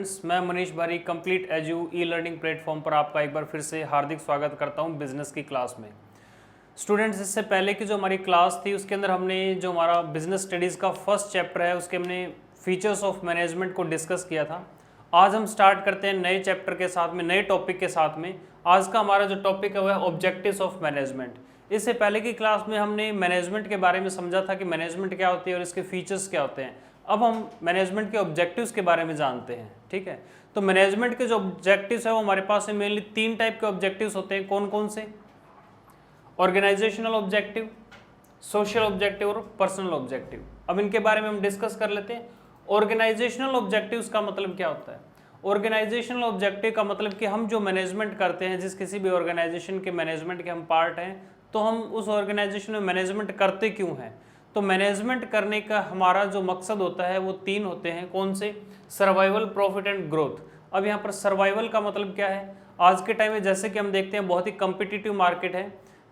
Students, मैं मनीष भारी complete edu e learning platform पर आपका एक बार फिर से हार्दिक स्वागत करता हूं बिजनेस की क्लास में। स्टूडेंट्स, इससे पहले की जो हमारी क्लास थी उसके अंदर हमने जो हमारा बिजनेस स्टडीज़ का फर्स्ट चैप्टर है उसके हमने फीचर्स ऑफ मैनेजमेंट को डिस्कस किया था। आज हम स्टार्ट करते हैं नए चैप्टर के साथ में, नए टॉपिक के साथ में। आज का हमारा जो टॉपिक है वह है ऑब्जेक्टिव्स ऑफ मैनेजमेंट। इससे पहले की क्लास में हमने मैनेजमेंट के बारे में समझा था कि मैनेजमेंट क्या होती है और इसके फीचर्स क्या होते हैं। अब हम मैनेजमेंट के ऑब्जेक्टिव्स के बारे में जानते हैं। ठीक है, तो मैनेजमेंट के जो ऑब्जेक्टिव्स है वो हमारे पास में मेनली तीन टाइप के ऑब्जेक्टिव्स होते हैं। कौन कौन से? ऑर्गेनाइजेशनल ऑब्जेक्टिव, सोशल ऑब्जेक्टिव और पर्सनल ऑब्जेक्टिव। अब इनके बारे में हम डिस्कस कर लेते हैं। ऑर्गेनाइजेशनल ऑब्जेक्टिव्स का मतलब क्या होता है? ऑर्गेनाइजेशनल ऑब्जेक्टिव का मतलब कि हम जो मैनेजमेंट करते हैं, जिस किसी भी ऑर्गेनाइजेशन के मैनेजमेंट के हम पार्ट हैं, तो हम उस ऑर्गेनाइजेशन में मैनेजमेंट करते क्यों हैं। तो मैनेजमेंट करने का हमारा जो मकसद होता है वो तीन होते हैं। कौन से? Survival, profit and growth. अब यहाँ पर सर्वाइवल का मतलब क्या है? आज के टाइम में जैसे कि हम देखते हैं बहुत ही कम्पिटिटिव मार्केट है।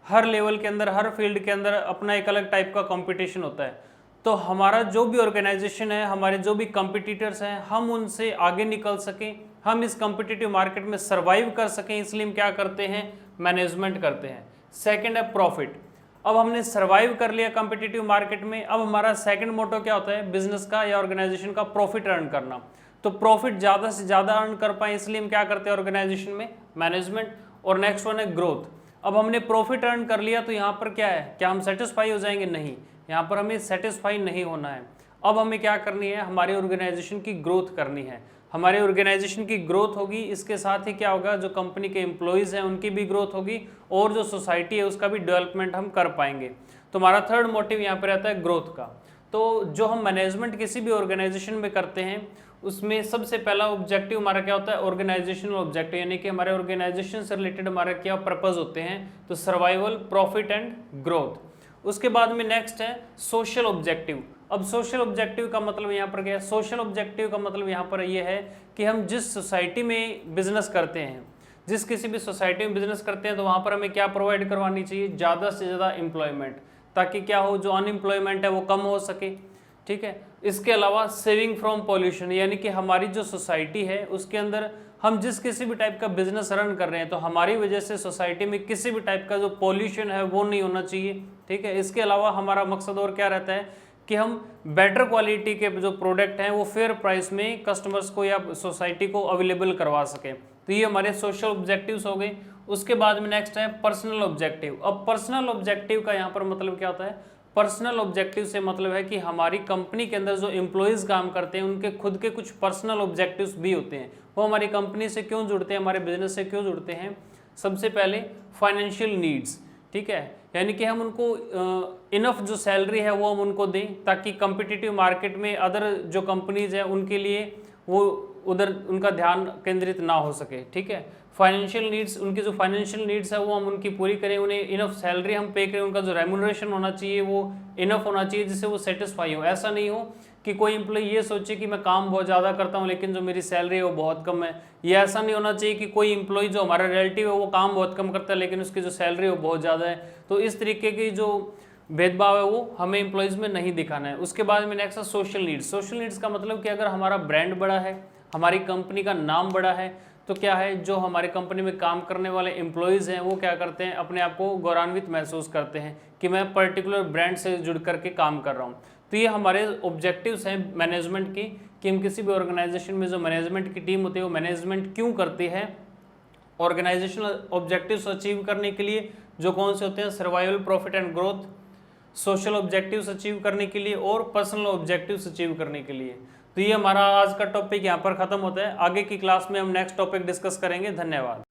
हर लेवल के अंदर, हर फील्ड के अंदर अपना एक अलग टाइप का कंपटीशन होता है। तो हमारा जो भी ऑर्गेनाइजेशन है, हमारे जो भी कंपटीटर्स हैं, हम उनसे आगे निकल सकें, हम इस कम्पिटिटिव मार्केट में सर्वाइव कर सकें, इसलिए हम क्या करते हैं? मैनेजमेंट करते हैं। सेकेंड है प्रॉफिट। अब हमने सर्वाइव कर लिया कॉम्पिटिटिव मार्केट में, अब हमारा सेकंड मोटो क्या होता है बिजनेस का या ऑर्गेनाइजेशन का? प्रॉफिट अर्न करना। तो प्रॉफिट ज़्यादा से ज़्यादा अर्न कर पाए इसलिए हम क्या करते हैं ऑर्गेनाइजेशन में? मैनेजमेंट। और नेक्स्ट वन है ग्रोथ। अब हमने प्रॉफिट अर्न कर लिया तो यहाँ पर क्या है, क्या हम सेटिस्फाई हो जाएंगे? नहीं, यहाँ पर हमें सेटिस्फाई नहीं होना है। अब हमें क्या करनी है? हमारी ऑर्गेनाइजेशन की ग्रोथ करनी है। हमारी ऑर्गेनाइजेशन की ग्रोथ होगी, इसके साथ ही क्या होगा, जो कंपनी के एम्प्लॉयज़ हैं उनकी भी ग्रोथ होगी और जो सोसाइटी है उसका भी डेवलपमेंट हम कर पाएंगे। तो हमारा थर्ड मोटिव यहाँ पे रहता है ग्रोथ का। तो जो हम मैनेजमेंट किसी भी ऑर्गेनाइजेशन में करते हैं उसमें सबसे पहला ऑब्जेक्टिव हमारा क्या होता है? ऑर्गेनाइजेशनल ऑब्जेक्टिव, यानी कि हमारे ऑर्गेनाइजेशन से रिलेटेड हमारे क्या पर्पज होते हैं? तो सर्वाइवल, प्रॉफिट एंड ग्रोथ। उसके बाद में नेक्स्ट है सोशल ऑब्जेक्टिव। अब सोशल ऑब्जेक्टिव का मतलब यहाँ पर क्या है? सोशल ऑब्जेक्टिव का मतलब यहाँ पर ये है कि हम जिस सोसाइटी में बिजनेस करते हैं, जिस किसी भी सोसाइटी में बिजनेस करते हैं, तो वहाँ पर हमें क्या प्रोवाइड करवानी चाहिए? ज़्यादा से ज़्यादा एम्प्लॉयमेंट, ताकि क्या हो, जो अनएम्प्लॉयमेंट है वो कम हो सके। ठीक है, इसके अलावा सेविंग फ्रॉम पॉल्यूशन, यानी कि हमारी जो सोसाइटी है उसके अंदर हम जिस किसी भी टाइप का बिजनेस रन कर रहे हैं तो हमारी वजह से सोसाइटी में किसी भी टाइप का जो पॉल्यूशन है वो नहीं होना चाहिए। ठीक है, इसके अलावा हमारा मकसद और क्या रहता है कि हम बेटर क्वालिटी के जो प्रोडक्ट हैं वो फेयर प्राइस में कस्टमर्स को या सोसाइटी को अवेलेबल करवा सकें। तो ये हमारे सोशल ऑब्जेक्टिव्स हो गए। उसके बाद में नेक्स्ट है पर्सनल ऑब्जेक्टिव। अब पर्सनल ऑब्जेक्टिव का यहाँ पर मतलब क्या होता है? पर्सनल ऑब्जेक्टिव से मतलब है कि हमारी कंपनी के अंदर जो एम्प्लॉयज़ काम करते हैं उनके खुद के कुछ पर्सनल ऑब्जेक्टिव्स भी होते हैं। वो हमारी कंपनी से क्यों जुड़ते हैं, हमारे बिजनेस से क्यों जुड़ते हैं? सबसे पहले फाइनेंशियल नीड्स। ठीक है, यानी कि हम उनको इनफ जो सैलरी है वो हम उनको दें ताकि कम्पिटिटिव मार्केट में अदर जो कंपनीज हैं उनके लिए वो उधर उनका ध्यान केंद्रित ना हो सके। ठीक है, फाइनेंशियल नीड्स, उनकी जो फाइनेंशियल नीड्स है वो हम उनकी पूरी करें, उन्हें इनफ सैलरी हम पे करें, उनका जो रेम्यूनरेशन होना चाहिए वो इनफ होना चाहिए जिससे वो सेटिस्फाई हो। ऐसा नहीं हो कि कोई एम्प्लॉय ये सोचे कि मैं काम बहुत ज़्यादा करता हूँ लेकिन जो मेरी सैलरी है वो बहुत कम है। ये ऐसा नहीं होना चाहिए कि कोई एम्प्लॉय जो हमारा रिलेटिव है वो काम बहुत कम करता है लेकिन उसकी जो सैलरी है वो बहुत ज़्यादा है। तो इस तरीके की जो भेदभाव है वो हमें एम्प्लॉयज़ में नहीं दिखाना है। उसके बाद में नेक्स्ट है सोशल नीड्स। सोशल नीड्स का मतलब कि अगर हमारा ब्रांड बड़ा है, हमारी कंपनी का नाम बड़ा है, तो क्या है, जो हमारी कंपनी में काम करने वाले एम्प्लॉयज़ हैं वो क्या करते हैं? अपने आप को गौरवान्वित महसूस करते हैं कि मैं पर्टिकुलर ब्रांड से जुड़ करके काम कर रहा हूँ। तो ये हमारे ऑब्जेक्टिव्स हैं मैनेजमेंट की कि हम किसी भी ऑर्गेनाइजेशन में जो मैनेजमेंट की टीम होती है वो मैनेजमेंट क्यों करती है। ऑर्गेनाइजेशनल ऑब्जेक्टिव्स अचीव करने के लिए जो कौन से होते हैं? Survival, profit and growth, social objectives achieve करने के लिए और पर्सनल ऑब्जेक्टिव्स अचीव करने के लिए। तो ये हमारा आज का टॉपिक यहाँ पर खत्म होता है। आगे की क्लास में हम नेक्स्ट टॉपिक डिस्कस करेंगे। धन्यवाद।